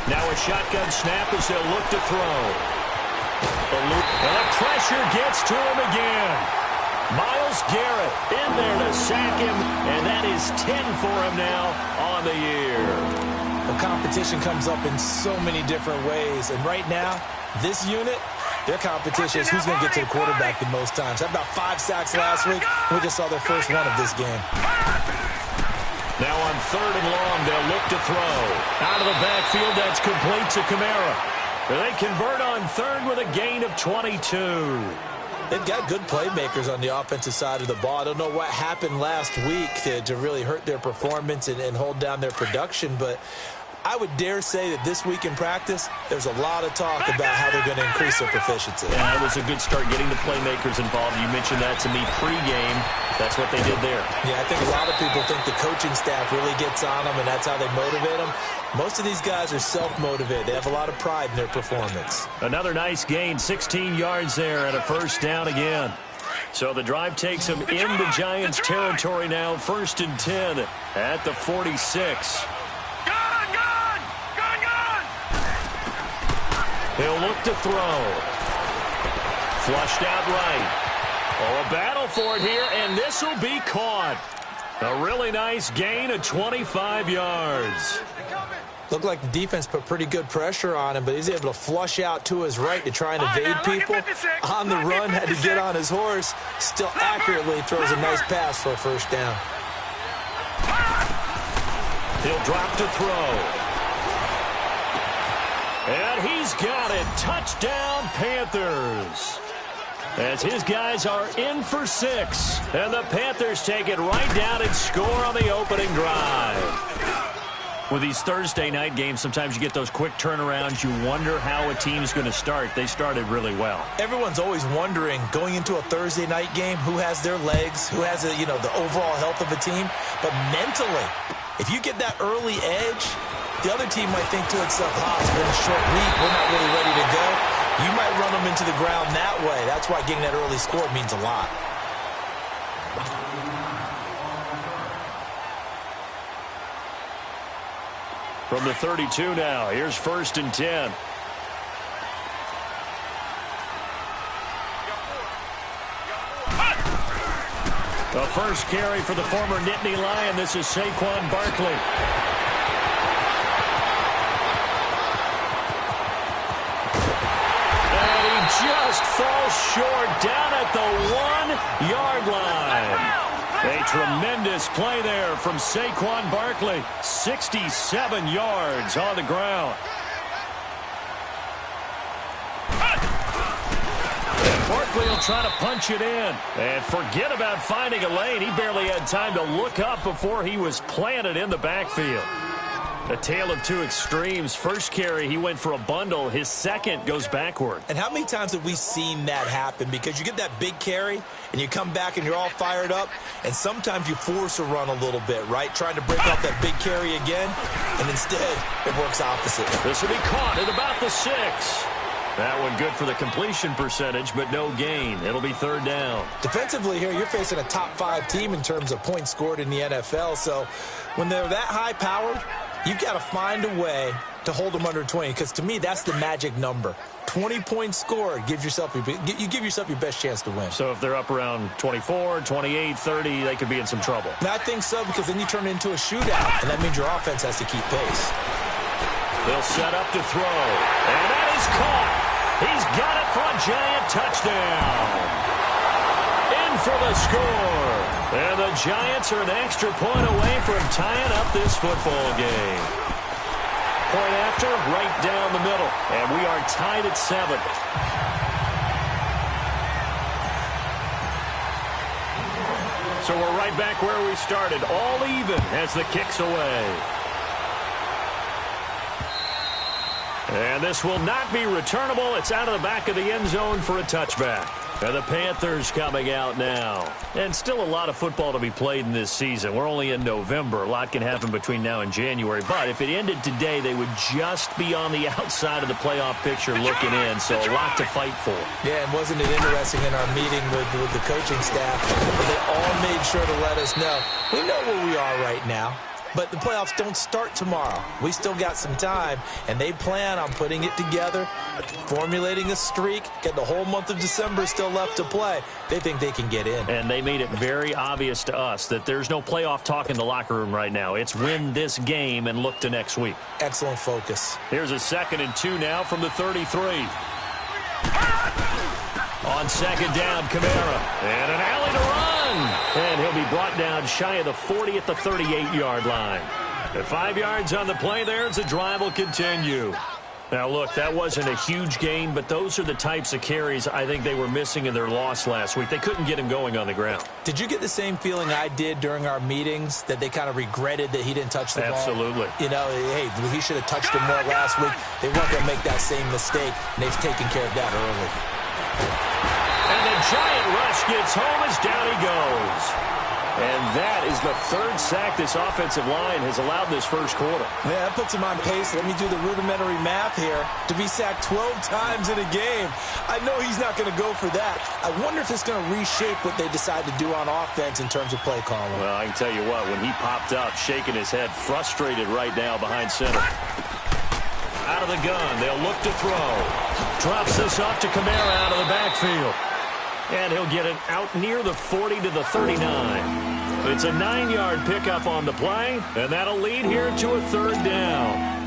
Now a shotgun snap as they'll look to throw. And the pressure gets to him again. Myles Garrett in there to sack him, and that is 10 for him now on the year. The competition comes up in so many different ways, and right now, this unit, their competition is who's going to get to the quarterback the most times. Had about 5 sacks last week. We just saw their first one of this game. Now on 3rd and long, they'll look to throw. Out of the backfield, that's complete to Kamara. They convert on 3rd with a gain of 22. They've got good playmakers on the offensive side of the ball. I don't know what happened last week to really hurt their performance and hold down their production, but I would dare say that this week in practice, there's a lot of talk about how they're going to increase their proficiency. Yeah, it was a good start getting the playmakers involved. You mentioned that to me pregame. That's what they did there. Yeah, I think a lot of people think the coaching staff really gets on them, and that's how they motivate them. Most of these guys are self-motivated. They have a lot of pride in their performance. Another nice gain, 16 yards there, and a first down again. So the drive takes them into Giants territory now, 1st and 10 at the 46. He'll look to throw. Flushed out right. Oh, a battle for it here, and this will be caught. A really nice gain of 25 yards. Looked like the defense put pretty good pressure on him, but he's able to flush out to his right to try and evade people. On the run, had to get on his horse. Still accurately throws a nice pass for a first down. He'll drop to throw. And he's got it. Touchdown, Panthers. As his guys are in for 6. And the Panthers take it right down and score on the opening drive. With these Thursday night games, sometimes you get those quick turnarounds. You wonder how a team's going to start. They started really well. Everyone's always wondering, going into a Thursday night game, who has their legs, who has the overall health of a team. But mentally, if you get that early edge, the other team might think to itself, it's been a short week, we're not really ready to go. You might run them into the ground that way. That's why getting that early score means a lot. From the 32 now, here's 1st and 10. The first carry for the former Nittany Lion. This is Saquon Barkley. And he just falls short down at the 1-yard line. A tremendous play there from Saquon Barkley. 67 yards on the ground. And Barkley will try to punch it in. And forget about finding a lane. He barely had time to look up before he was planted in the backfield. A tale of two extremes. First carry, he went for a bundle. His second goes backward. And how many times have we seen that happen? Because you get that big carry, and you come back and you're all fired up, and sometimes you force a run a little bit, right? Trying to break off that big carry again, and instead it works opposite. This will be caught at about the 6. That one good for the completion percentage, but no gain. It'll be 3rd down. Defensively here, you're facing a top 5 team in terms of points scored in the NFL, so when they're that high-powered, you've got to find a way to hold them under 20, because to me, that's the magic number. 20 points scored, you give yourself your best chance to win. So if they're up around 24, 28, 30, they could be in some trouble. And I think so, because then you turn it into a shootout, and that means your offense has to keep pace. They'll set up to throw, and that is caught. He's got it for a Giant touchdown. In for the score. And the Giants are an extra point away from tying up this football game. Point after, right down the middle. And we are tied at 7. So we're right back where we started. All even as the kick's away. And this will not be returnable. It's out of the back of the end zone for a touchback. And the Panthers coming out now. And still a lot of football to be played in this season. We're only in November. A lot can happen between now and January. But if it ended today, they would just be on the outside of the playoff picture looking in. So a lot to fight for. Yeah, and wasn't it interesting in our meeting with the coaching staff? They all made sure to let us know. We know where we are right now. but the playoffs don't start tomorrow. We still got some time, and they plan on putting it together, formulating a streak, get the whole month of December still left to play. They think they can get in. And they made it very obvious to us that there's no playoff talk in the locker room right now. It's win this game and look to next week. Excellent focus. Here's a 2nd and 2 now from the 33. On 2nd down, Kamara. And an alley to run. And he'll be brought down shy of the 40 at the 38-yard line. At 5 yards on the play there as the drive will continue. Now, look, that wasn't a huge gain, but those are the types of carries I think they were missing in their loss last week. They couldn't get him going on the ground. Did you get the same feeling I did during our meetings, that they kind of regretted that he didn't touch the ball? Absolutely. You know, hey, he should have touched it more last week. They weren't going to make that same mistake, and they've taken care of that early. And the giant rush gets home as down he goes. And that is the 3rd sack this offensive line has allowed this first quarter. Yeah, that puts him on pace. Let me do the rudimentary math here. To be sacked 12 times in a game. I know he's not going to go for that. I wonder if it's going to reshape what they decide to do on offense in terms of play calling. Well, I can tell you what, when he popped up, shaking his head, frustrated right now behind center. Out of the gun, they'll look to throw. Drops this off to Kamara out of the backfield. And he'll get it out near the 40 to the 39. It's a 9-yard pickup on the play, and that'll lead here to a 3rd down.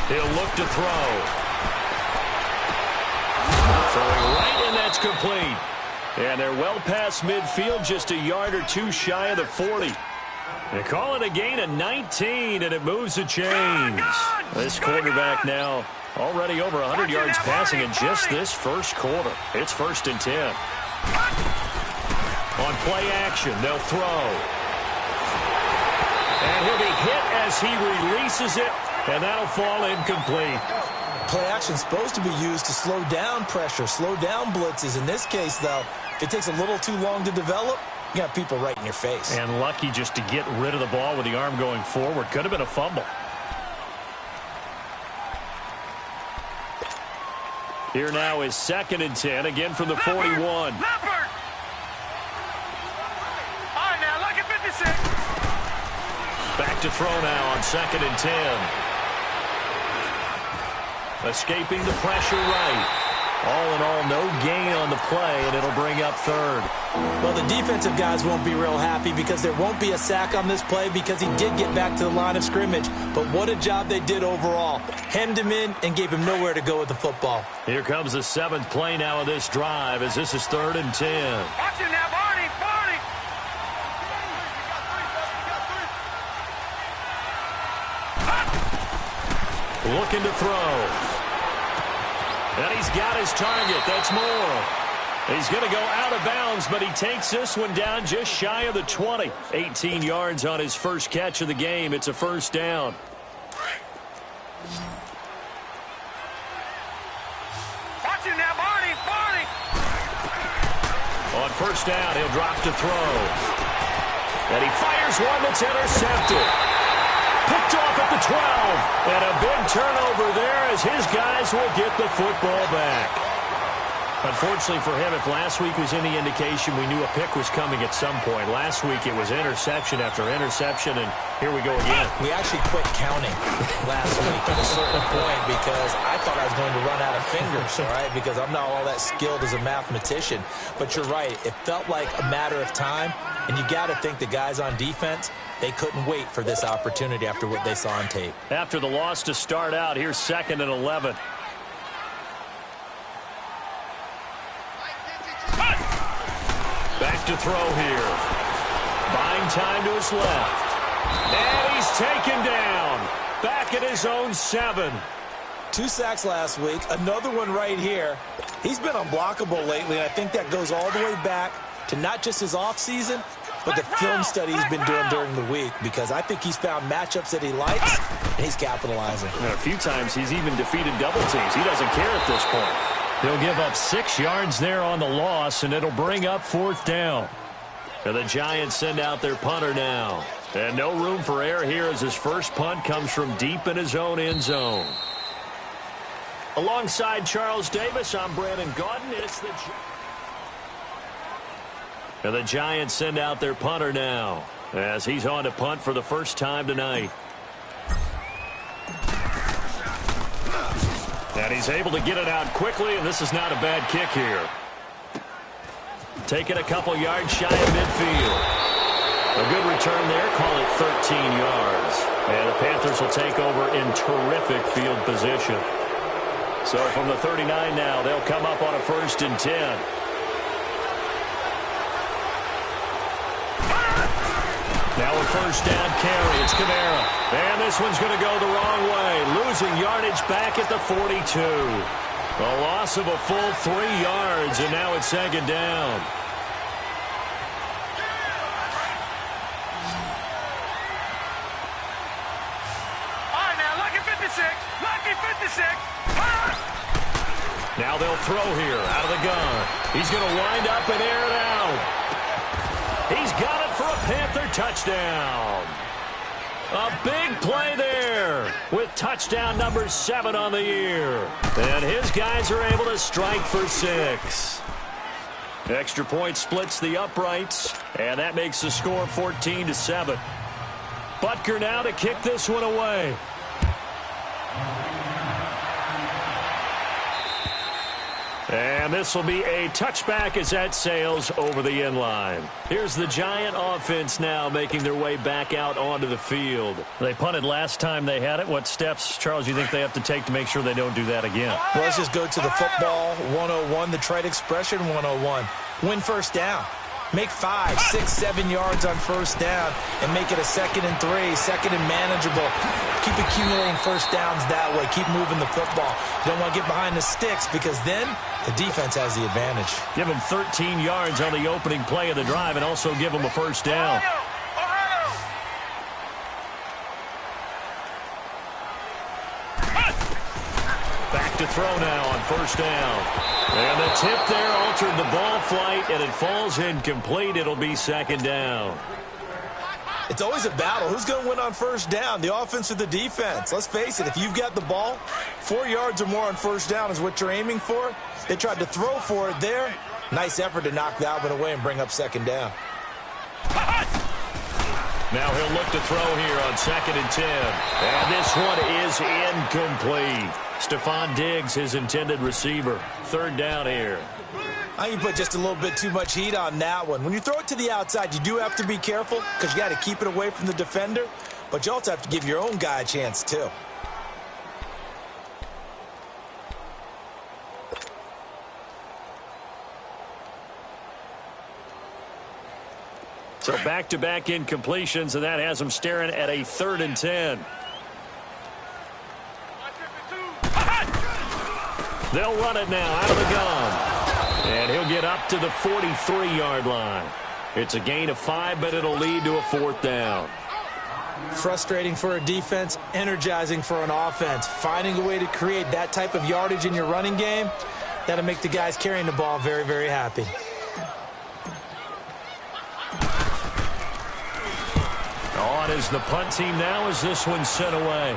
He'll look to throw. Throwing right, and that's complete. And they're well past midfield, just a yard or two shy of the 40. They call it a gain of 19, and it moves the chains. This quarterback now already over 100 yards passing in just this first quarter. It's 1st and 10. On play action, they'll throw. And he'll be hit as he releases it, and that'll fall incomplete. Play action is supposed to be used to slow down pressure, slow down blitzes. In this case, though, if it takes a little too long to develop, you got people right in your face. And lucky just to get rid of the ball with the arm going forward. Could have been a fumble. Here now is 2nd and 10, again from the 41. All right, now, look at 56. Back to throw now on 2nd and 10. Escaping the pressure right. All in all, no gain on the play, and it'll bring up 3rd. Well, the defensive guys won't be real happy because there won't be a sack on this play because he did get back to the line of scrimmage. But what a job they did overall. Hemmed him in and gave him nowhere to go with the football. Here comes the 7th play now of this drive as this is 3rd and 10. Watch him now, Barney, Barney. Looking to throw. And he's got his target. That's Moore. He's going to go out of bounds, but he takes this one down just shy of the 20. 18 yards on his first catch of the game. It's a 1st down. Watch him now, Barney, Barney. On 1st down, he'll drop to throw. And he fires one that's intercepted. Picked off at the 12. And a big turnover there as his guys will get the football back. Unfortunately for him, if last week was any indication, we knew a pick was coming at some point. Last week it was interception after interception, and here we go again. We actually quit counting last week at a certain point because I thought I was going to run out of fingers, all right, because I'm not all that skilled as a mathematician. But you're right. It felt like a matter of time, and you got to think the guys on defense, they couldn't wait for this opportunity after what they saw on tape. After the loss to start out, here's 2nd and 11. Back to throw here. Buying time to his left. And he's taken down. Back at his own 7. 2 sacks last week. Another one right here. He's been unblockable lately, and I think that goes all the way back to not just his offseason, but the film study he's been doing during the week, because I think he's found matchups that he likes, and he's capitalizing. And a few times he's even defeated double teams. He doesn't care at this point. They'll give up 6 yards there on the loss, and it'll bring up 4th down. And the Giants send out their punter now. And no room for error here as his first punt comes from deep in his own end zone. Alongside Charles Davis, I'm Brandon Gaudin. And the Giants send out their punter now as he's on to punt for the first time tonight. And he's able to get it out quickly, and this is not a bad kick here. Taking a couple yards shy of midfield. A good return there, call it 13 yards. And the Panthers will take over in terrific field position. So from the 39 now, they'll come up on a 1st and 10. Now a first down carry. It's Kamara. And this one's going to go the wrong way. Losing yardage back at the 42. A loss of a full 3 yards, and now it's 2nd down. All right, now, lucky 56. Lucky 56. Now they'll throw here out of the gun. He's going to wind up and air it out. He's got it for a Panther touchdown. A big play there with touchdown number 7 on the year. And his guys are able to strike for 6. Extra point splits the uprights, and that makes the score 14-7. Butker now to kick this one away. And this will be a touchback as that sails over the end line. Here's the Giant offense now making their way back out onto the field. They punted last time they had it. What steps, Charles, you think they have to take to make sure they don't do that again? Well, let's just go to the football 101, the trade expression 101. Win first down. Make 5, 6, 7 yards on first down and make it a 2nd and 3, 2nd and manageable. Keep accumulating first downs that way. Keep moving the football. You don't want to get behind the sticks because then the defense has the advantage. Give them 13 yards on the opening play of the drive and also give them a first down. Back to throw now on first down. And the tip there altered the ball flight, and it falls incomplete. It'll be 2nd down. It's always a battle. Who's going to win on first down, the offense or the defense? Let's face it, if you've got the ball, 4 yards or more on first down is what you're aiming for. They tried to throw for it there. Nice effort to knock that one away and bring up 2nd down. Now he'll look to throw here on 2nd and 10. And this one is incomplete. Stephon Diggs, his intended receiver. 3rd down here. I think you put just a little bit too much heat on that one. When you throw it to the outside, you do have to be careful because you got to keep it away from the defender. But you also have to give your own guy a chance, too. So back-to-back incompletions, and that has them staring at a 3rd and 10. They'll run it now out of the gun. And he'll get up to the 43-yard line. It's a gain of 5, but it'll lead to a 4th down. Frustrating for a defense, energizing for an offense. Finding a way to create that type of yardage in your running game, that'll make the guys carrying the ball very, very happy. On is the punt team now as this one's sent away.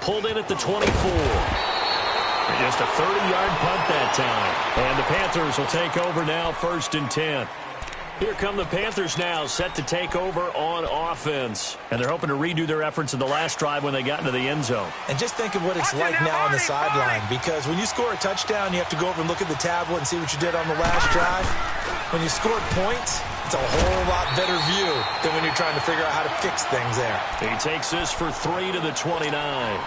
Pulled in at the 24. Just a 30-yard punt that time. And the Panthers will take over now 1st and 10. Here come the Panthers now, set to take over on offense. And they're hoping to redo their efforts in the last drive when they got into the end zone. And just think of what it's like now on the sideline, because when you score a touchdown, you have to go over and look at the tablet and see what you did on the last drive. When you scored points, it's a whole lot better view than when you're trying to figure out how to fix things there. He takes this for 3 to the 29.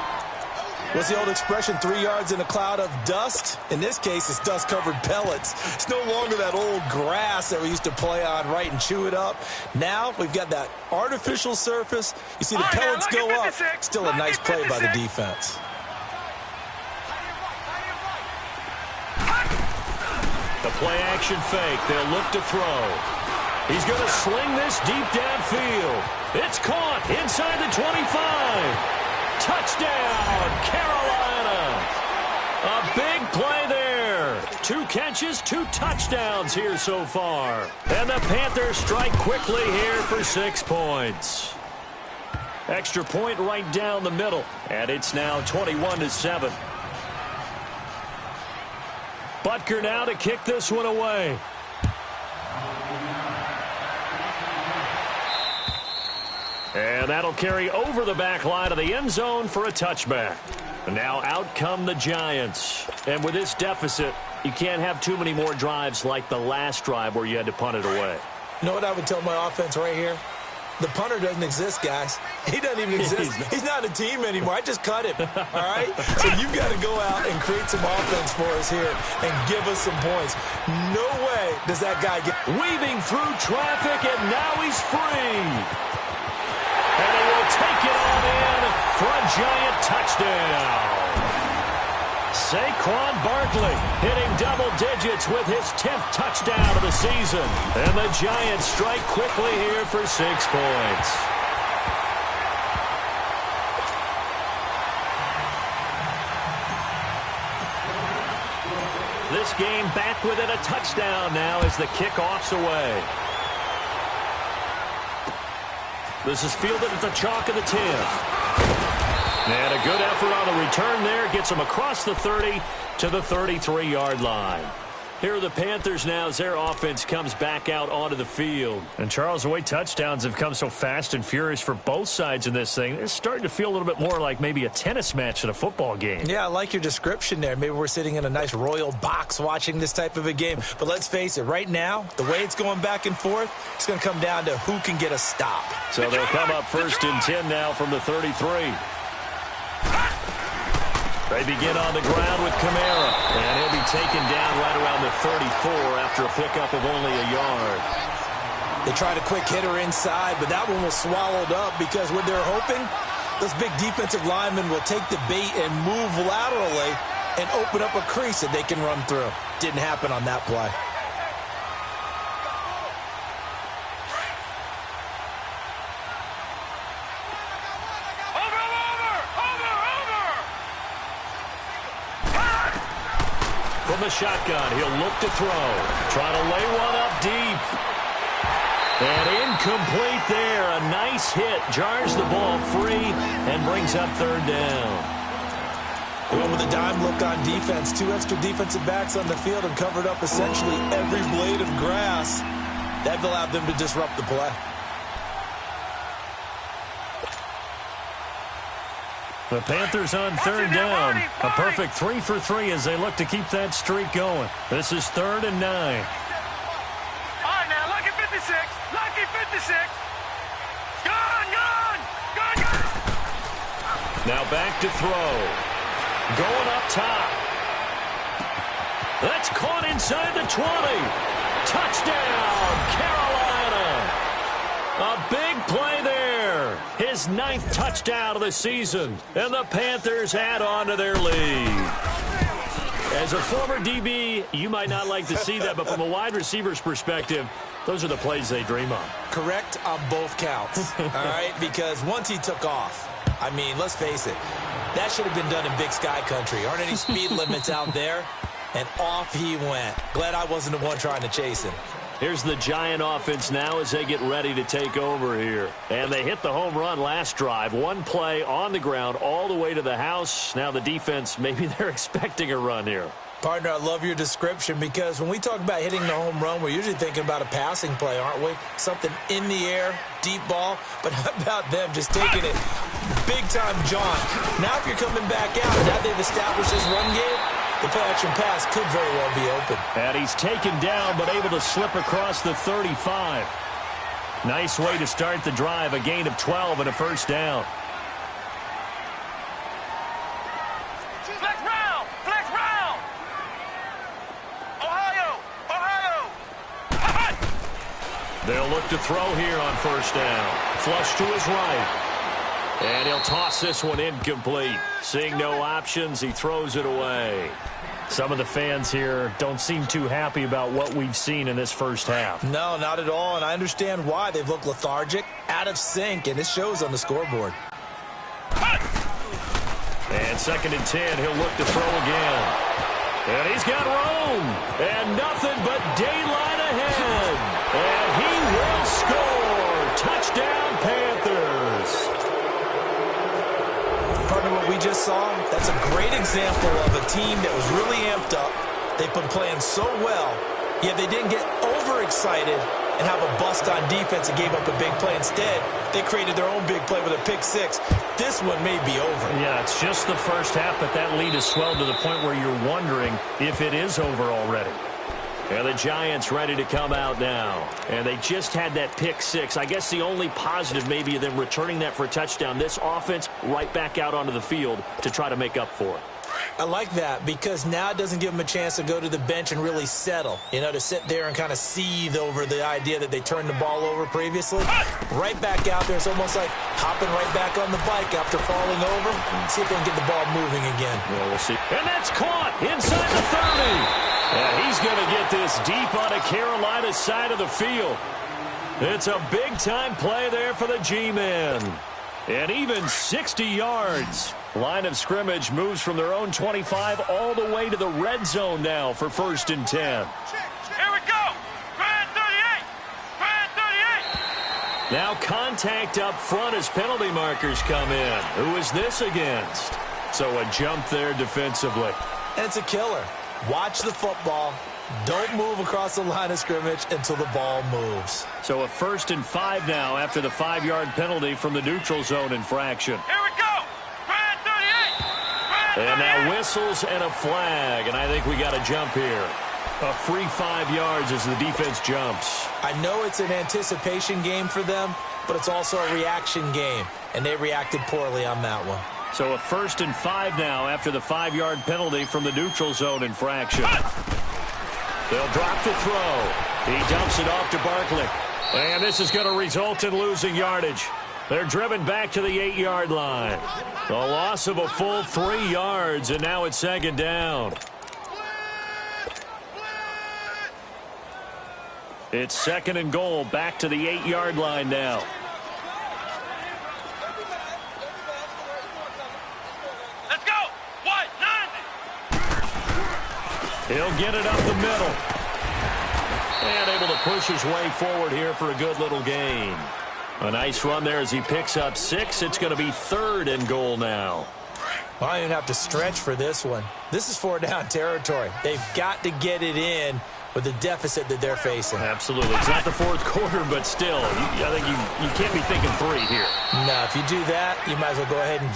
What's the old expression, 3 yards in a cloud of dust? In this case, it's dust-covered pellets. It's no longer that old grass that we used to play on, right, and chew it up. Now we've got that artificial surface. You see the pellets go up. Still a nice play by the defense. The play-action fake. They'll look to throw. He's going to sling this deep downfield. It's caught inside the 25. Touchdown, Carolina. A big play there. 2 catches, 2 touchdowns here so far. And the Panthers strike quickly here for 6 points. Extra point right down the middle. And it's now 21-7. Butker now to kick this one away. And that'll carry over the back line of the end zone for a touchback. And now out come the Giants. And with this deficit, you can't have too many more drives like the last drive where you had to punt it away. You know what I would tell my offense right here? The punter doesn't exist, guys. He doesn't even exist. He's not a team anymore. I just cut him, all right? So you've got to go out and create some offense for us here and give us some points. No way does that guy get... Weaving through traffic, and now he's free. And he will take it on in for a Giant touchdown. Saquon Barkley hitting double digits with his 10th touchdown of the season. And the Giants strike quickly here for 6 points. This game back within a touchdown now as the kickoff's away. This is fielded at the chalk of the 10. And a good effort on the return there. Gets him across the 30 to the 33-yard line. Here are the Panthers now as their offense comes back out onto the field. And, Charles, the way touchdowns have come so fast and furious for both sides in this thing, it's starting to feel a little bit more like maybe a tennis match in a football game. Yeah, I like your description there. Maybe we're sitting in a nice royal box watching this type of a game. But let's face it, right now, the way it's going back and forth, it's going to come down to who can get a stop. So they'll come up 1st and 10 now from the 33. They begin on the ground with Kamara, and he'll be taken down right around the 34 after a pickup of only a yard. They tried a quick hitter inside, but that one was swallowed up because what they're hoping, those big defensive linemen will take the bait and move laterally and open up a crease that they can run through. Didn't happen on that play. From the shotgun, he'll look to throw. Trying to lay one up deep. And incomplete there. A nice hit. Jars the ball free and brings up 3rd down. Going with a dime look on defense. 2 extra defensive backs on the field and covered up essentially every blade of grass. That allowed them to disrupt the play. The Panthers on 3rd down. A perfect 3 for 3 as they look to keep that streak going. This is 3rd and 9. All right, now, lucky 56. Lucky 56. Gone. Now back to throw. Going up top. That's caught inside the 20. Touchdown, Carolina. A big play there. His 9th touchdown of the season. And the Panthers add on to their lead. As a former DB, you might not like to see that, but from a wide receiver's perspective, those are the plays they dream of. Correct on both counts, all right? Because once he took off, I mean, let's face it, that should have been done in Big Sky Country. Aren't any speed limits out there? And off he went. Glad I wasn't the one trying to chase him. Here's the Giant offense now as they get ready to take over here. And they hit the home run last drive. 1 play on the ground all the way to the house. Now the defense, maybe they're expecting a run here. Partner, I love your description because when we talk about hitting the home run, we're usually thinking about a passing play, aren't we? Something in the air, deep ball. But how about them just taking it big-time jaunt? Now if you're coming back out, now they've established this run game, the play-action pass could very well be open. And he's taken down but able to slip across the 35. Nice way to start the drive, a gain of 12 and a 1st down. Flex round. Ohio. They'll look to throw here on 1st down. Flush to his right. And he'll toss this one incomplete. Seeing no options, he throws it away. Some of the fans here don't seem too happy about what we've seen in this 1st half. No, not at all, and I understand why. They've looked lethargic, out of sync, and it shows on the scoreboard. And 2nd and 10. He'll look to throw again. And he's got room. And nothing but daylight ahead. And he will score. Touchdown, Panthers. Partner, what we just saw, that's a great example of a team that was really amped up. They've been playing so well, yet they didn't get overexcited and have a bust on defense and gave up a big play. Instead, they created their own big play with a pick six. This one may be over. Yeah, it's just the first half, but that lead has swelled to the point where you're wondering if it is over already. And the Giants ready to come out now. And they just had that pick six. I guess the only positive maybe of them returning that for a touchdown. This offense right back out onto the field to try to make up for it. I like that because now it doesn't give them a chance to go to the bench and really settle. You know, to sit there and kind of seethe over the idea that they turned the ball over previously. Right back out there. It's almost like hopping right back on the bike after falling over. See if they can get the ball moving again. Yeah, we'll see. And that's caught inside the 30. And he's going to get this deep on a Carolina side of the field. It's a big-time play there for the G-men. And even 60 yards. Line of scrimmage moves from their own 25 all the way to the red zone now for 1st and 10. Here we go. Grand 38. Grand 38. Now contact up front as penalty markers come in. Who is this against? So a jump there defensively. And it's a killer. Watch the football. Don't move across the line of scrimmage until the ball moves. So a 1st and 5 now after the 5-yard penalty from the neutral zone infraction. Here we go. Grand 38. And now whistles and a flag, and I think we got a jump here. A free 5 yards as the defense jumps. I know it's an anticipation game for them, but it's also a reaction game, and they reacted poorly on that one. So a 1st and 5 now after the 5-yard penalty from the neutral zone infraction. They'll drop the throw. He dumps it off to Barkley. And this is going to result in losing yardage. They're driven back to the 8-yard line. A loss of a full 3 yards, and now it's 2nd down. It's 2nd and goal, back to the 8-yard line now. Let's go. What? 90. He'll get it up the middle. And able to push his way forward here for a good little gain. A nice run there as he picks up 6. It's going to be 3rd and goal now. Well, I don't even have to stretch for this one. This is 4-down territory. They've got to get it in with the deficit that they're facing. Absolutely. It's not the 4th quarter, but still, I think you can't be thinking 3 here. No, if you do that, you might as well go ahead and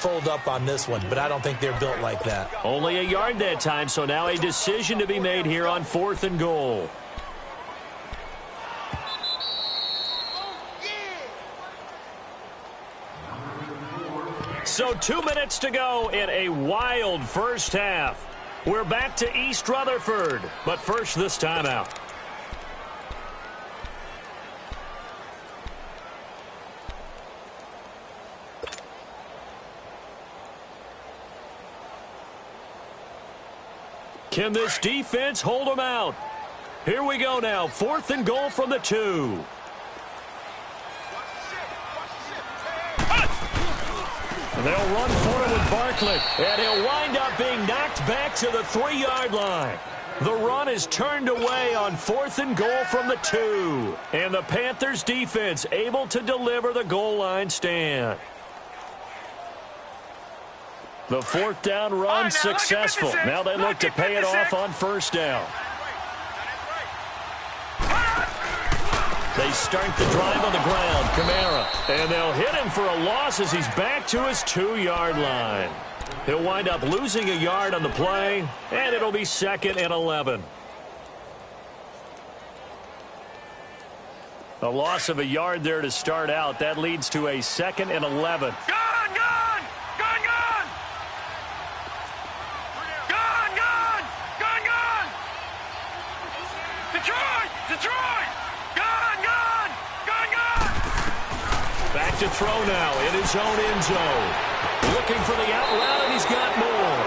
fold up on this one, but I don't think they're built like that. Only a yard that time, so now a decision to be made here on 4th and goal. So 2 minutes to go in a wild first half. We're back to East Rutherford, but first this timeout. Can this defense hold them out? Here we go now, 4th and goal from the 2. They'll run for it with Barkley, and he'll wind up being knocked back to the 3-yard line. The run is turned away on 4th and goal from the 2. And the Panthers defense able to deliver the goal line stand. The 4th down run successful. Now they look to pay it off on 1st down. They start the drive on the ground. Kamara. And they'll hit him for a loss as he's back to his 2-yard line. He'll wind up losing a yard on the play, and it'll be 2nd and 11. A loss of a yard there to start out. That leads to a 2nd and 11. Back to throw now in his own end zone. Looking for the out route, and he's got more.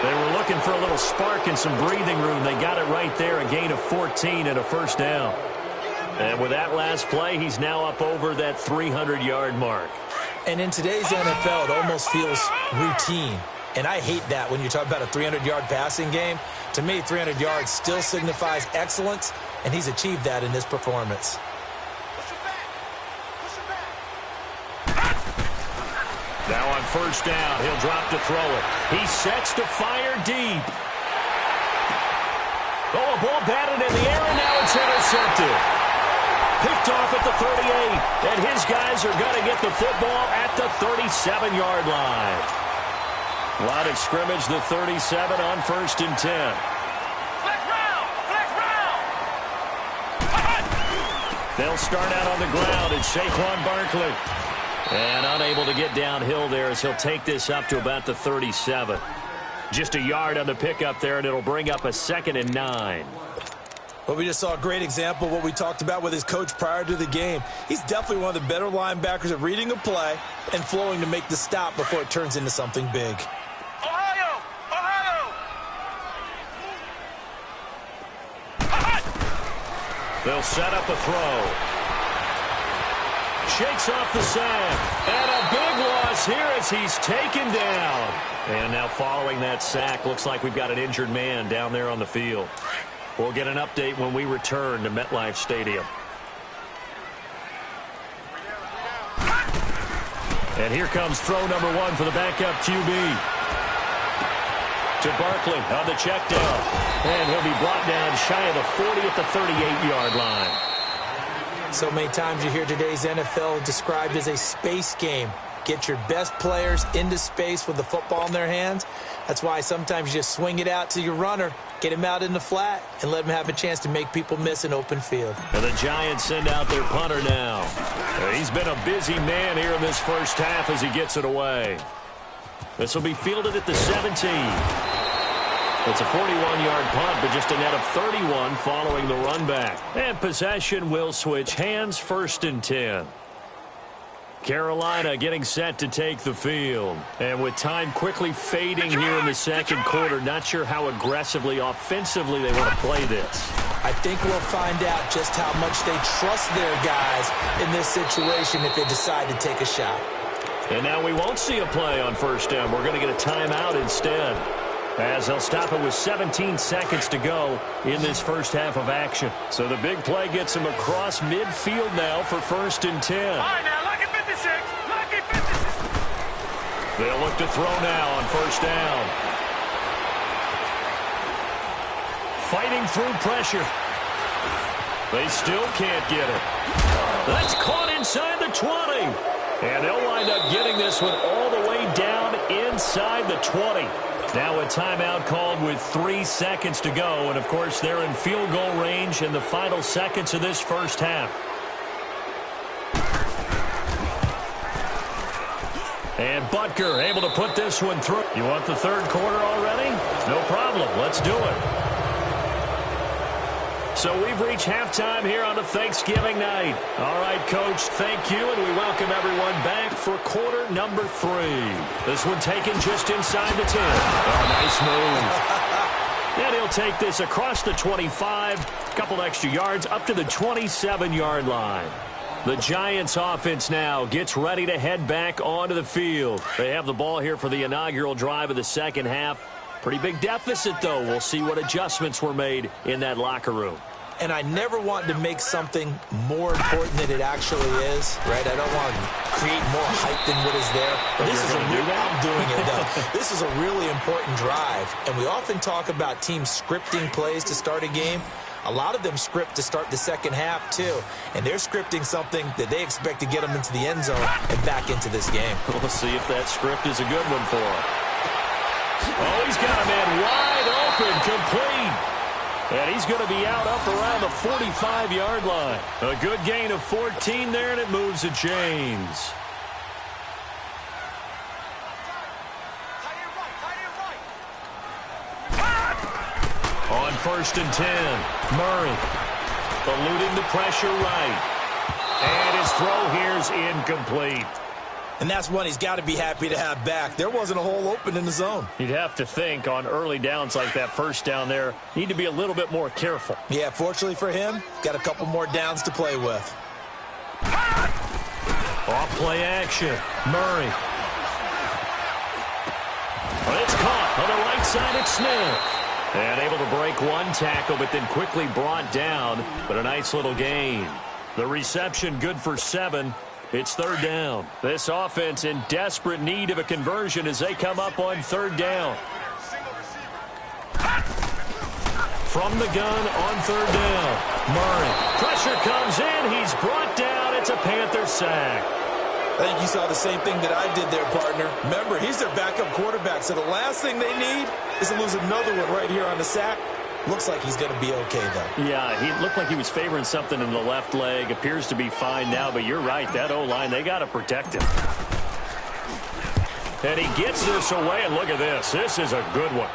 They were looking for a little spark and some breathing room. They got it right there, a gain of 14 and a 1st down. And with that last play, he's now up over that 300-yard mark. And in today's NFL, it almost feels routine. And I hate that when you talk about a 300-yard passing game. To me, 300 yards still signifies excellence, and he's achieved that in this performance. Now on first down, he'll drop to throw it. He sets to fire deep. Oh, a ball batted in the air, and now it's intercepted. Picked off at the 38, and his guys are going to get the football at the 37-yard line. Line of scrimmage, the 37 on first and 10. Flex round! Flex round! They'll start out on the ground. It's Saquon Barkley. And unable to get downhill there as he'll take this up to about the 37. Just a yard on the pickup there, and it'll bring up a 2nd and 9. Well, we just saw a great example of what we talked about with his coach prior to the game. He's definitely one of the better linebackers at reading a play and flowing to make the stop before it turns into something big. Ohio! Ohio! They'll set up a throw. Shakes off the sack. And a big loss here as he's taken down. And now following that sack, looks like we've got an injured man down there on the field. We'll get an update when we return to MetLife Stadium. And here comes throw number 1 for the backup QB. To Barkley on the check down. And he'll be brought down shy of the 40 at the 38-yard line. So many times you hear today's NFL described as a space game. Get your best players into space with the football in their hands. That's why sometimes you just swing it out to your runner, get him out in the flat, and let him have a chance to make people miss an open field. And the Giants send out their punter now. He's been a busy man here in this first half as he gets it away. This will be fielded at the 17. It's a 41-yard punt, but just a net of 31 following the run back. And possession will switch hands, 1st and 10. Carolina getting set to take the field. And with time quickly fading here in the second quarter, not sure how aggressively, offensively they want to play this. I think we'll find out just how much they trust their guys in this situation if they decide to take a shot. And now we won't see a play on first down. We're going to get a timeout instead, as they'll stop it with 17 seconds to go in this first half of action. So the big play gets him across midfield now for 1st and 10. All right, now, lucky 56. Lucky 56. They'll look to throw now on first down. Fighting through pressure. They still can't get it. That's caught inside the 20. And they'll wind up getting this one all the way down inside the 20. Now a timeout called with 3 seconds to go. And, of course, they're in field goal range in the final seconds of this first half. And Butker able to put this one through. You want the third quarter already? No problem. Let's do it. So we've reached halftime here on a Thanksgiving night. All right, Coach, thank you, and we welcome everyone back for quarter number 3. This one taken just inside the 10. Oh, nice move. And he'll take this across the 25, a couple extra yards, up to the 27-yard line. The Giants offense now gets ready to head back onto the field. They have the ball here for the inaugural drive of the second half. Pretty big deficit, though. We'll see what adjustments were made in that locker room. And I never want to make something more important than it actually is, right? I don't want to create more hype than what is there. But this is a real, I'm doing it, though. This is a really important drive. And we often talk about teams scripting plays to start a game. A lot of them script to start the second half, too. And they're scripting something that they expect to get them into the end zone and back into this game. We'll see if that script is a good one for them. Oh, he's got a man wide open, complete. And he's going to be out up around the 45-yard line. A good gain of 14 there, and it moves the chains. On 1st and 10, Murray eluding the pressure right. And his throw here's incomplete. And that's one he's got to be happy to have back. There wasn't a hole open in the zone. You'd have to think on early downs like that first down there, need to be a little bit more careful. Yeah, fortunately for him, got a couple more downs to play with. Off play action. Murray. But it's caught on the right side. It's Smith. And able to break one tackle, but then quickly brought down. But a nice little gain. The reception good for 7. It's third down. This offense in desperate need of a conversion as they come up on third down. From the gun on third down. Murray. Pressure comes in. He's brought down. It's a Panther sack. I think you saw the same thing that I did there, partner. Remember, he's their backup quarterback, so the last thing they need is to lose another one right here on the sack. Looks like he's going to be okay, though. Yeah, he looked like he was favoring something in the left leg. Appears to be fine now, but you're right. That O-line, they got to protect him. And he gets this away, and look at this. This is a good one.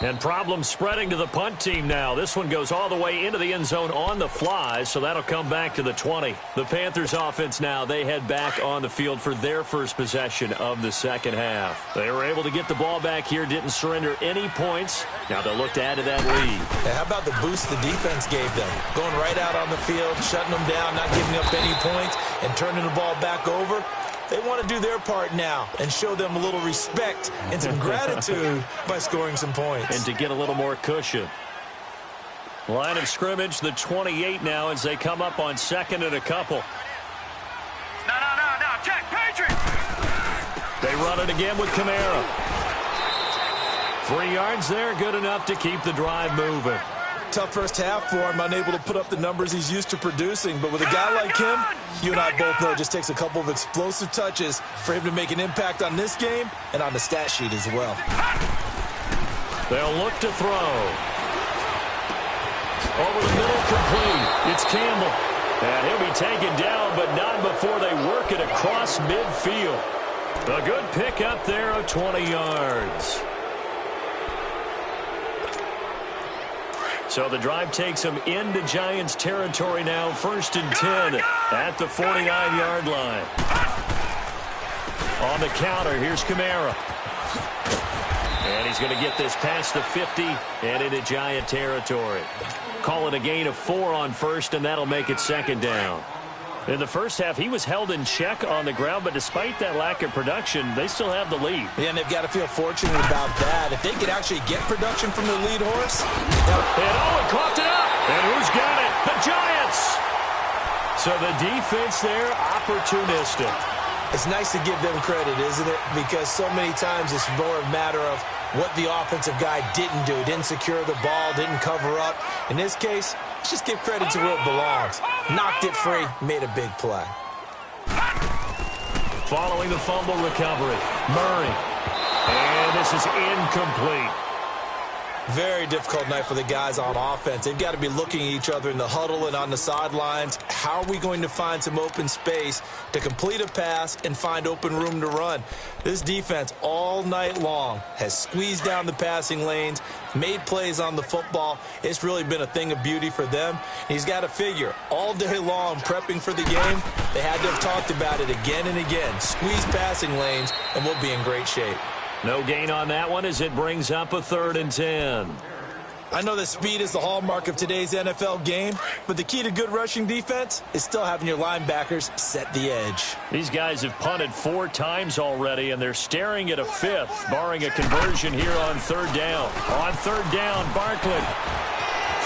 And problems spreading to the punt team now. This one goes all the way into the end zone on the fly, so that'll come back to the 20. The Panthers offense now, they head back on the field for their first possession of the second half. They were able to get the ball back here, didn't surrender any points. Now they'll look to add to that lead. Yeah, how about the boost the defense gave them? Going right out on the field, shutting them down, not giving up any points, and turning the ball back over. They want to do their part now and show them a little respect and some gratitude by scoring some points. And to get a little more cushion. Line of scrimmage, the 28 now as they come up on second and a couple. No, check, Patriots! They run it again with Kamara. 3 yards there, good enough to keep the drive moving. Tough first half for him, unable to put up the numbers he's used to producing. But with a guy like him, you and I both know it just takes a couple of explosive touches for him to make an impact on this game and on the stat sheet as well. They'll look to throw. Over the middle, complete. It's Campbell. And he'll be taken down, but not before they work it across midfield. A good pick up there of 20 yards. So the drive takes them into Giants territory now. 1st and 10 at the 49-yard line. On the counter, here's Kamara. And he's going to get this past the 50 and into Giant territory. Call it a gain of 4 on first, and that'll make it second down. In the first half, he was held in check on the ground, but despite that lack of production, they still have the lead. Yeah, and they've got to feel fortunate about that. If they could actually get production from their lead horse. And Owen coughed it up. And who's got it? The Giants. So the defense there, opportunistic. It's nice to give them credit, isn't it? Because so many times it's more a matter of what the offensive guy didn't do. Didn't secure the ball, didn't cover up. In this case, let's just give credit to where it belongs. Knocked it free, made a big play. Following the fumble recovery, Murray. And this is incomplete. Very difficult night for the guys on offense. They've got to be looking at each other in the huddle and on the sidelines. How are we going to find some open space to complete a pass and find open room to run? This defense all night long has squeezed down the passing lanes, made plays on the football. It's really been a thing of beauty for them. He's got to figure all day long prepping for the game, they had to have talked about it again and again. Squeeze passing lanes and we'll be in great shape. No gain on that one as it brings up a 3rd and 10. I know that speed is the hallmark of today's NFL game, but the key to good rushing defense is still having your linebackers set the edge. These guys have punted 4 times already, and they're staring at a 5th, barring a conversion here on 3rd down. On 3rd down, Barkley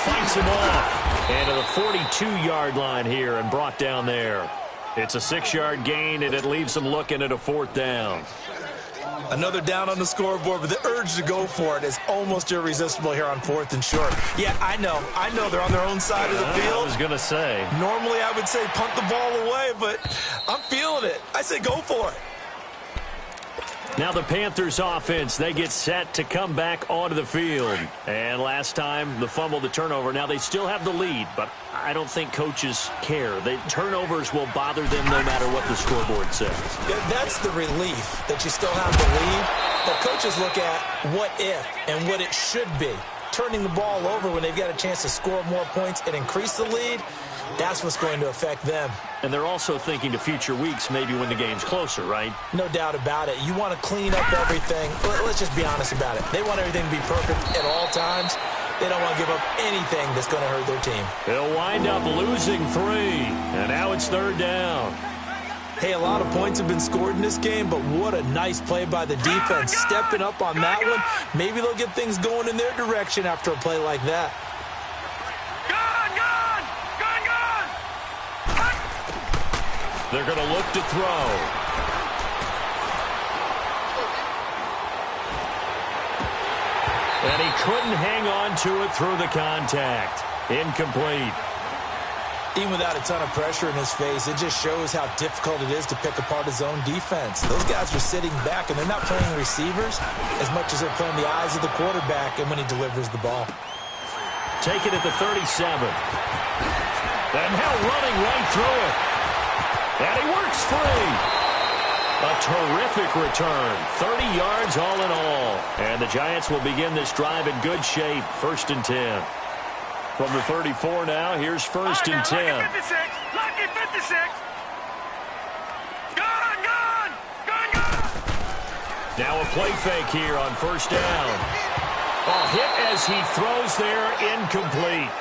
fights him off. And to the 42-yard line here and brought down there. It's a 6-yard gain, and it leaves them looking at a 4th down. Another down on the scoreboard, but the urge to go for it is almost irresistible here on 4th and short. Yeah, I know they're on their own side of the field. I was going to say. Normally I would say punt the ball away, but I'm feeling it. I say go for it. Now the Panthers offense, they get set to come back onto the field. And last time, the fumble, the turnover. Now they still have the lead, but I don't think coaches care. The turnovers will bother them no matter what the scoreboard says. Yeah, that's the relief that you still have the lead. But coaches look at what if and what it should be. Turning the ball over when they've got a chance to score more points and increase the lead, that's what's going to affect them. And they're also thinking to future weeks, maybe when the game's closer, right? No doubt about it. You want to clean up everything. Let's just be honest about it. They want everything to be perfect at all times. They don't want to give up anything that's going to hurt their team. They'll wind up losing 3, and now it's 3rd down. Hey, a lot of points have been scored in this game, but what a nice play by the defense. Stepping up on that one, maybe they'll get things going in their direction after a play like that. They're going to look to throw. And he couldn't hang on to it through the contact. Incomplete. Even without a ton of pressure in his face, it just shows how difficult it is to pick apart his own defense. Those guys are sitting back, and they're not playing receivers as much as they're playing the eyes of the quarterback and when he delivers the ball. Take it at the 37. And now running right through it. And he works free. A terrific return. 30 yards all in all. And the Giants will begin this drive in good shape. 1st and 10. From the 34 now, here's 1st and 10. Lucky 56. Lucky 56. Gone. Now a play fake here on 1st down. A hit as he throws there, incomplete.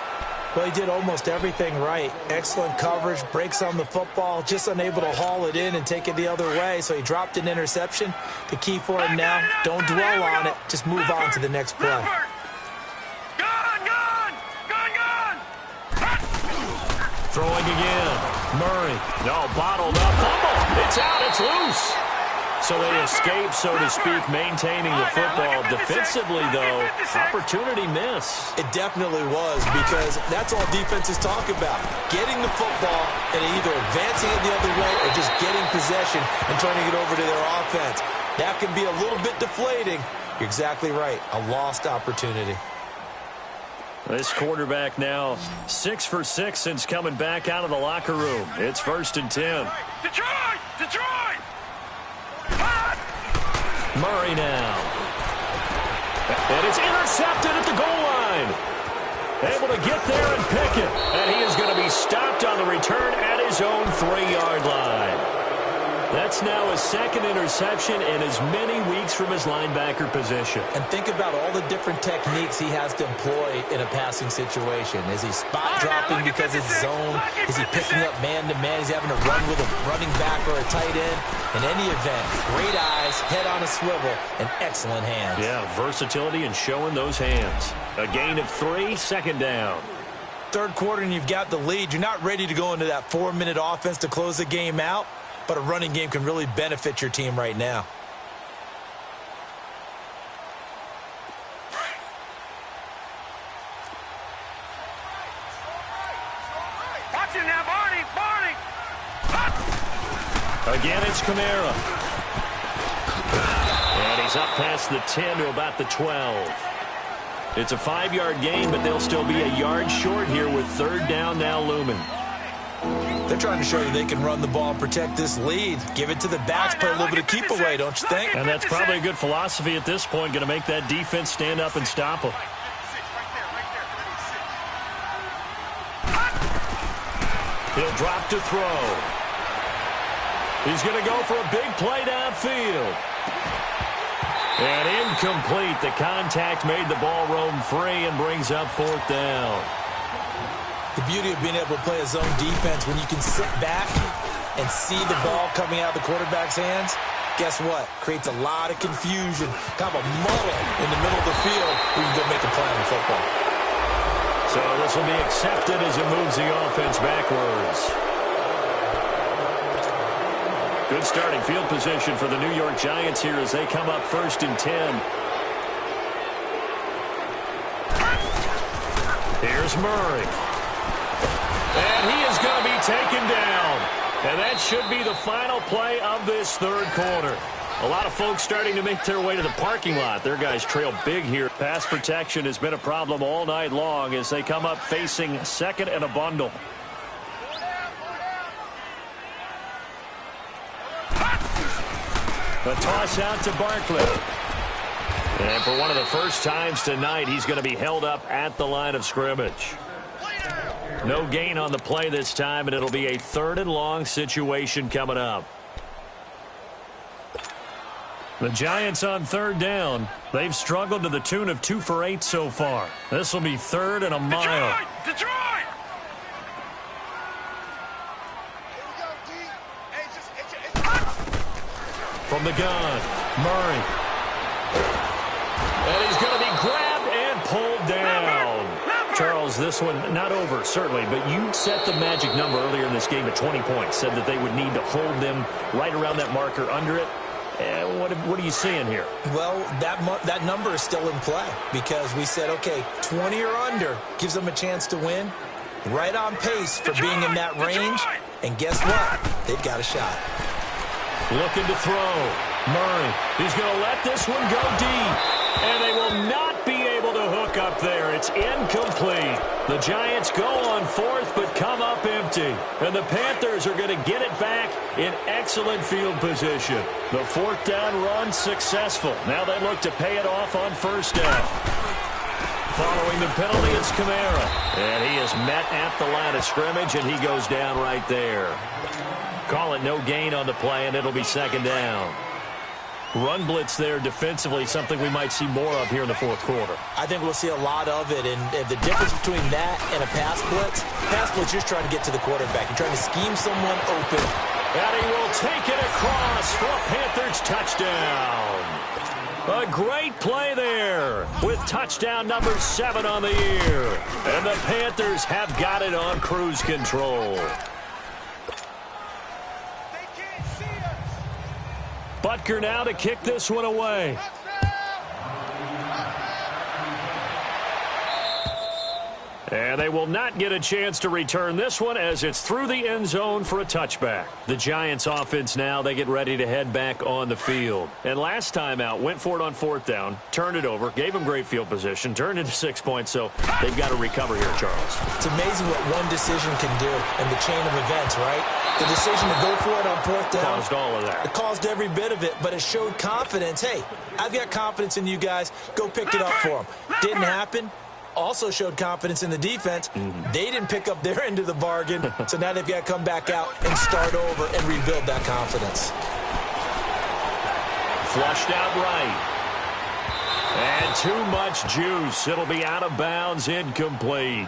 Well, he did almost everything right. Excellent coverage, breaks on the football, just unable to haul it in and take it the other way, so he dropped an interception. The key for him now, don't dwell on it, just move on to the next play. Throwing again. Murray. No, bottled up. Fumble. It's out. It's loose. So they escape, so to speak, maintaining the football. Defensively, though, opportunity miss. It definitely was, because that's all defenses talk about. Getting the football and either advancing it the other way or just getting possession and turning it over to their offense. That can be a little bit deflating. You're exactly right. A lost opportunity. This quarterback now 6 for 6 since coming back out of the locker room. It's 1st and 10. Detroit! Murray now. And it's intercepted at the goal line. Able to get there and pick it. And he is going to be stopped on the return at his own 3-yard line. That's now his 2nd interception in as many weeks from his linebacker position. And think about all the different techniques he has to employ in a passing situation. Is he spot dropping because it's zone? Is he picking up man-to-man? Is he having to run with a running back or a tight end? In any event, great eyes, head on a swivel, and excellent hands. Yeah, versatility and showing those hands. A gain of 3, 2nd down. 3rd quarter and you've got the lead. You're not ready to go into that 4-minute offense to close the game out. But a running game can really benefit your team right now. Watch it now, Barney! Again, it's Kamara. And he's up past the 10 to about the 12. It's a 5-yard gain, but they'll still be a yard short here with 3rd down now looming. They're trying to show you they can run the ball and protect this lead. Give it to the backs, play a little bit of keep away, don't you think? And that's probably a good philosophy at this point, going to make that defense stand up and stop them. He'll drop to throw. He's going to go for a big play downfield. And incomplete. The contact made the ball roam free and brings up 4th down. The beauty of being able to play a zone defense, when you can sit back and see the ball coming out of the quarterback's hands, guess what? Creates a lot of confusion, kind of a muddle in the middle of the field where you can go make a play on the football. So this will be accepted as it moves the offense backwards. Good starting field position for the New York Giants here as they come up 1st and 10. Here's Murray. And he is going to be taken down. And that should be the final play of this 3rd quarter. A lot of folks starting to make their way to the parking lot. Their guys trail big here. Pass protection has been a problem all night long as they come up facing 2nd and a bundle. A toss out to Barkley. And for one of the first times tonight, he's going to be held up at the line of scrimmage. No gain on the play this time, and it'll be a 3rd and long situation coming up. The Giants on third down. They've struggled to the tune of 2 for 8 so far. This will be 3rd and a mile. Detroit! From the gun, Murray. And he's going to be grabbed and pulled down. Charles, this one not over, certainly, but you set the magic number earlier in this game at 20 points. Said that they would need to hold them right around that marker under it. What are you seeing here? Well, that number is still in play because we said, okay, 20 or under gives them a chance to win. Right on pace for being in that range. And guess what? They've got a shot. Looking to throw. Murray. He's going to let this one go deep. And they will not be able to hook up there. It's incomplete. The Giants go on 4th but come up empty. And the Panthers are going to get it back in excellent field position. The 4th down run successful. Now they look to pay it off on 1st down. Following the penalty, it's Kamara. And he is met at the line of scrimmage, and he goes down right there. Call it no gain on the play, and it'll be 2nd down. Run blitz there defensively, something we might see more of here in the 4th quarter. I think we'll see a lot of it, and the difference between that and a pass blitz, you're just trying to get to the quarterback. You're trying to scheme someone open. And he will take it across for a Panthers touchdown. A great play there with touchdown number 7 on the year. And the Panthers have got it on cruise control. Butker now to kick this one away. And they will not get a chance to return this one as it's through the end zone for a touchback. The Giants offense now, they get ready to head back on the field. And last time out, went for it on 4th down, turned it over, gave them great field position, turned into 6 points, so they've got to recover here, Charles. It's amazing what one decision can do in the chain of events, right? The decision to go for it on 4th down. Caused all of that. It caused every bit of it, but it showed confidence. Hey, I've got confidence in you guys. Go pick it up for them. Didn't happen. Also showed confidence in the defense. They didn't pick up their end of the bargain, so now they've got to come back out and start over and rebuild that confidence. Flushed out right. And too much juice. It'll be out of bounds, incomplete.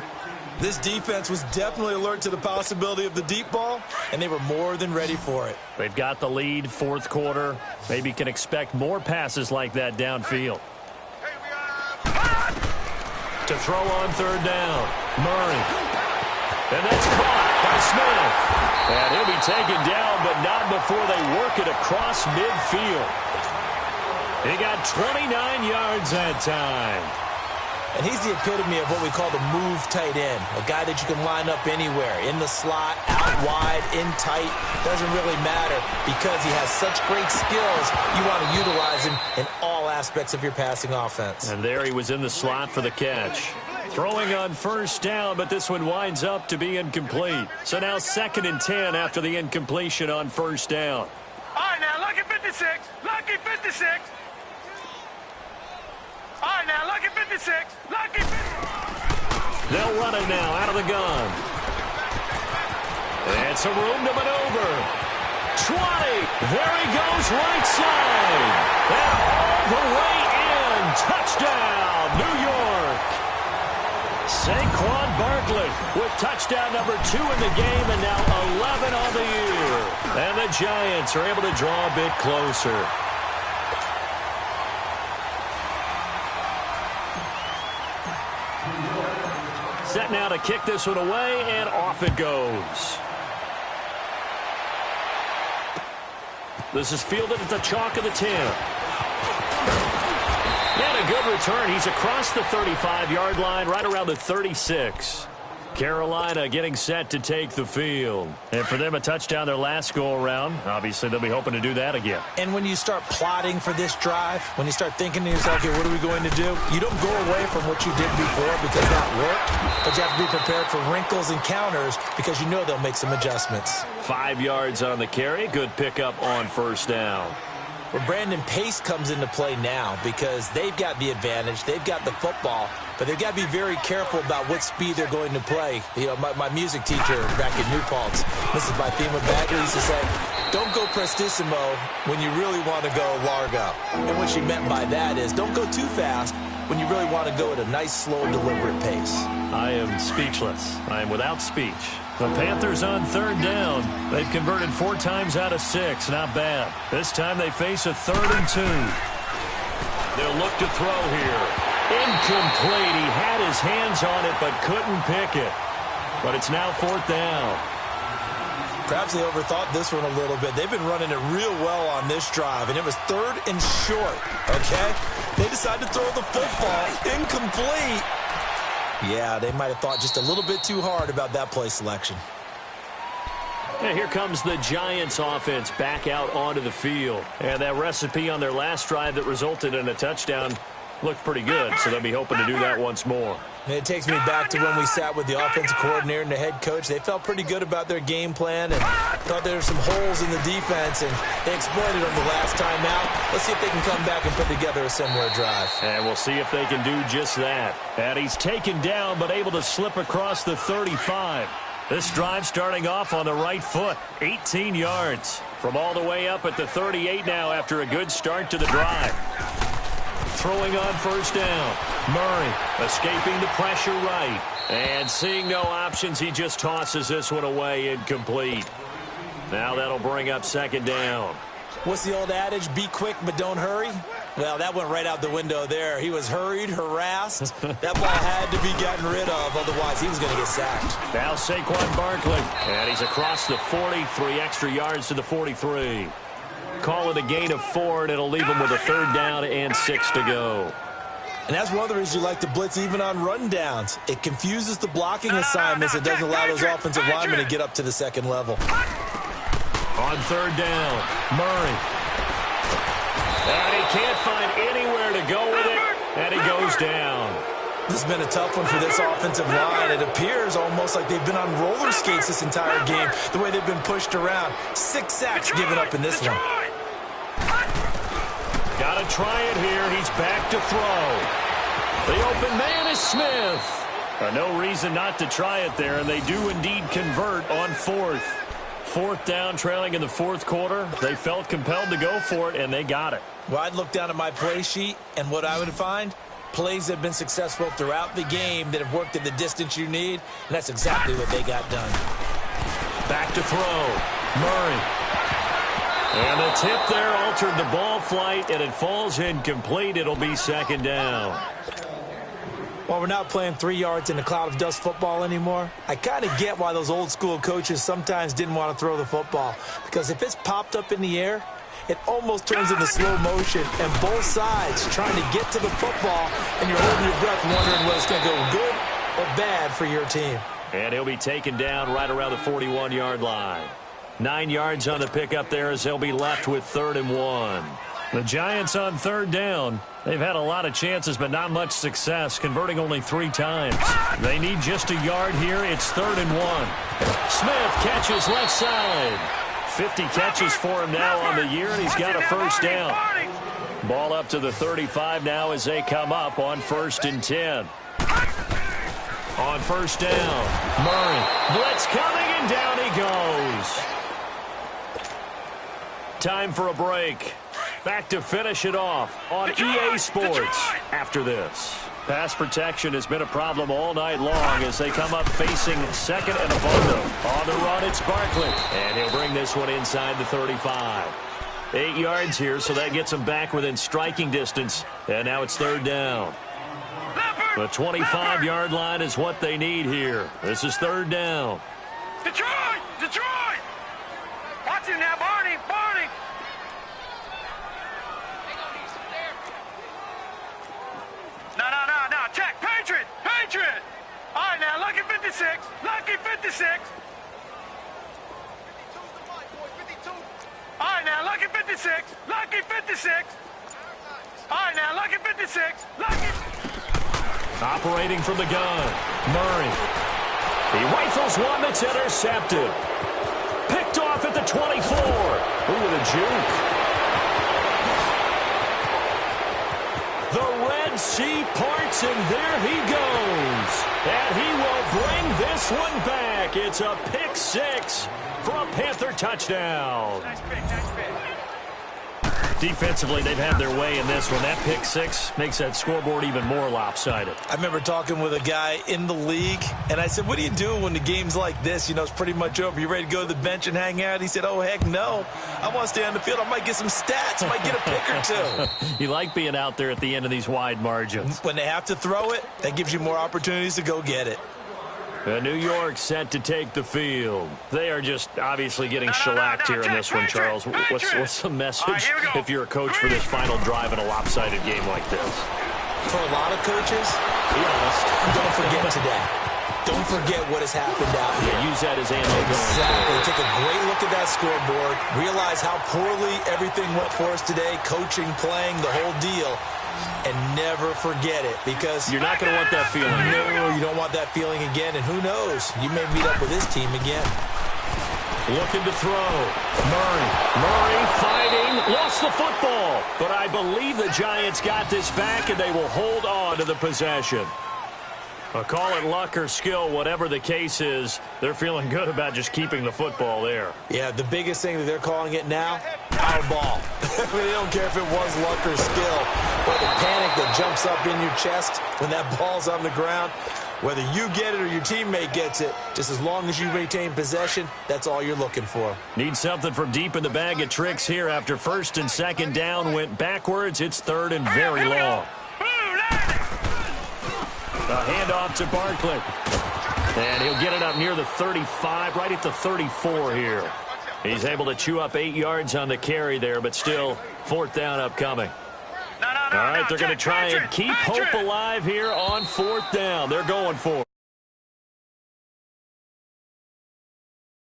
This defense was definitely alert to the possibility of the deep ball, and they were more than ready for it. They've got the lead, 4th quarter. Maybe can expect more passes like that downfield. To throw on 3rd down. Murray. And that's caught by Smith. And he'll be taken down, but not before they work it across midfield. He got 29 yards that time. And he's the epitome of what we call the move tight end, a guy that you can line up anywhere, in the slot, out wide, in tight. Doesn't really matter because he has such great skills. You want to utilize him in all aspects of your passing offense. And there he was in the slot for the catch. Throwing on 1st down, but this one winds up to be incomplete. So now 2nd and 10 after the incompletion on 1st down. All right, now, lucky 56. Lucky 56. All right, now, lucky 56. Lucky 56. They'll run it now out of the gun. And some room to maneuver. 20. There he goes right side. And all the way in. Touchdown, New York. Saquon Barkley with touchdown number 2 in the game and now 11 on the year. And the Giants are able to draw a bit closer. Set now to kick this one away, and off it goes. This is fielded at the chalk of the 10. And a good return. He's across the 35-yard line, right around the 36. Carolina getting set to take the field. And for them, a touchdown their last go-around. Obviously, they'll be hoping to do that again. And when you start plotting for this drive, when you start thinking to yourself, okay, what are we going to do? You don't go away from what you did before because that worked, but you have to be prepared for wrinkles and counters because you know they'll make some adjustments. 5 yards on the carry. Good pickup on 1st down. Well, Brandon, pace comes into play now because they've got the advantage. They've got the football, but they've got to be very careful about what speed they're going to play. You know, my music teacher back in New Paltz, Mrs. Bythema Bagley, used to say, don't go prestissimo when you really want to go largo. And what she meant by that is don't go too fast when you really want to go at a nice, slow, deliberate pace. I am speechless. I am without speech. The Panthers on third down. They've converted 4 times out of 6. Not bad. This time they face a 3rd and 2. They'll look to throw here. Incomplete. He had his hands on it but couldn't pick it. But it's now 4th down. Perhaps they overthought this one a little bit. They've been running it real well on this drive, and it was 3rd and short, okay? They decided to throw the football. Incomplete. Yeah, they might have thought just a little bit too hard about that play selection. And here comes the Giants offense back out onto the field. And that recipe on their last drive that resulted in a touchdown looked pretty good, so they'll be hoping to do that once more. It takes me back to when we sat with the offensive coordinator and the head coach. They felt pretty good about their game plan and thought there were some holes in the defense, and they exploited them the last time out. Let's see if they can come back and put together a similar drive. And we'll see if they can do just that. And he's taken down but able to slip across the 35. This drive starting off on the right foot. 18 yards from all the way up at the 38 now after a good start to the drive. Throwing on first down. Murray escaping the pressure right. And seeing no options, he just tosses this one away, incomplete. Now that'll bring up 2nd down. What's the old adage? Be quick, but don't hurry? Well, that went right out the window there. He was hurried, harassed. That ball had to be gotten rid of, otherwise he was going to get sacked. Now Saquon Barkley. And he's across the 40, 3 extra yards to the 43. Call it a gain of 4, and it'll leave him with a 3rd down and 6 to go. And that's one of the reasons you like to blitz even on rundowns. It confuses the blocking assignments. It doesn't allow those offensive linemen to get up to the 2nd level. On 3rd down, Murray. And he can't find anywhere to go with it, and he goes down. This has been a tough one for this offensive line. It appears almost like they've been on roller skates this entire game, the way they've been pushed around. 6 sacks given up in this one. Got to try it here. He's back to throw. The open man is Smith. No reason not to try it there, and they do indeed convert on 4th. 4th down, trailing in the 4th quarter. They felt compelled to go for it, and they got it. Well, I'd look down at my play sheet, and what I would find, plays that have been successful throughout the game that have worked at the distance you need, and that's exactly what they got done. Back to throw. Murray. And the tip there altered the ball flight, and it falls incomplete. It'll be 2nd down. While we're not playing 3 yards in a cloud of dust football anymore, I kind of get why those old school coaches sometimes didn't want to throw the football. Because if it's popped up in the air, it almost turns into slow motion, and both sides trying to get to the football, and you're holding your breath wondering whether it's going to go good or bad for your team. And he'll be taken down right around the 41-yard line. 9 yards on the pickup there as they'll be left with 3rd and 1. The Giants on 3rd down. They've had a lot of chances, but not much success, converting only 3 times. They need just a yard here. It's 3rd and 1. Smith catches left side. 50 catches for him now on the year, and he's got a 1st down. Ball up to the 35 now as they come up on 1st and 10. On 1st down, Murray. Blitz coming, and down he goes. Time for a break. Back to finish it off on EA Sports after this. Pass protection has been a problem all night long as they come up facing 2nd and a bundle. On the run, it's Barkley. And he'll bring this one inside the 35. 8 yards here, so that gets them back within striking distance. And now it's 3rd down. The 25-yard line is what they need here. This is 3rd down. Detroit! Detroit! Watch him now, Barney! Barney! No. Check. Patriot! Patriot! All right, now, lucky 56. Lucky 56. All right, now, lucky 56. Lucky 56. All right, now, lucky 56. Lucky... Operating from the gun, Murray. He rifles one that's intercepted. Picked off at the 24. Ooh, with a juke. Red Sea parts, and there he goes. And he will bring this one back. It's a pick six for a Panther touchdown. Nice pick, nice pick. Defensively, they've had their way in this one. That pick six makes that scoreboard even more lopsided. I remember talking with a guy in the league, and I said, what do you do when the game's like this? You know, it's pretty much over. You ready to go to the bench and hang out? He said, oh, heck no. I want to stay on the field. I might get some stats. I might get a pick or two. You like being out there at the end of these wide margins. When they have to throw it, that gives you more opportunities to go get it. New York set to take the field. They are just obviously getting shellacked here in this one, Charles. What's the message if you're a coach for this final drive in a lopsided game like this? For a lot of coaches, be honest, don't forget today. Don't forget what has happened out here. Yeah, use that as ammo. Exactly. Take a great look at that scoreboard. Realize how poorly everything went for us today. Coaching, playing, the whole deal. And never forget it, because you're not going to want that feeling. No, you don't want that feeling again. And who knows? You may meet up with this team again. Looking to throw. Murray fighting. Lost the football. But I believe the Giants got this back, and they will hold on to the possession. Call it luck or skill, whatever the case is, they're feeling good about just keeping the football there. Yeah, the biggest thing that they're calling it now, our ball. I mean, they don't care if it was luck or skill, but the panic that jumps up in your chest when that ball's on the ground, whether you get it or your teammate gets it, just as long as you retain possession, that's all you're looking for. Need something from deep in the bag of tricks here. After first and second down went backwards, it's third and very long. A handoff to Barkley. And he'll get it up near the 35, right at the 34 here. He's able to chew up 8 yards on the carry there, but still fourth down upcoming. All right, they're going to try and keep hope alive here on fourth down. They're going for it.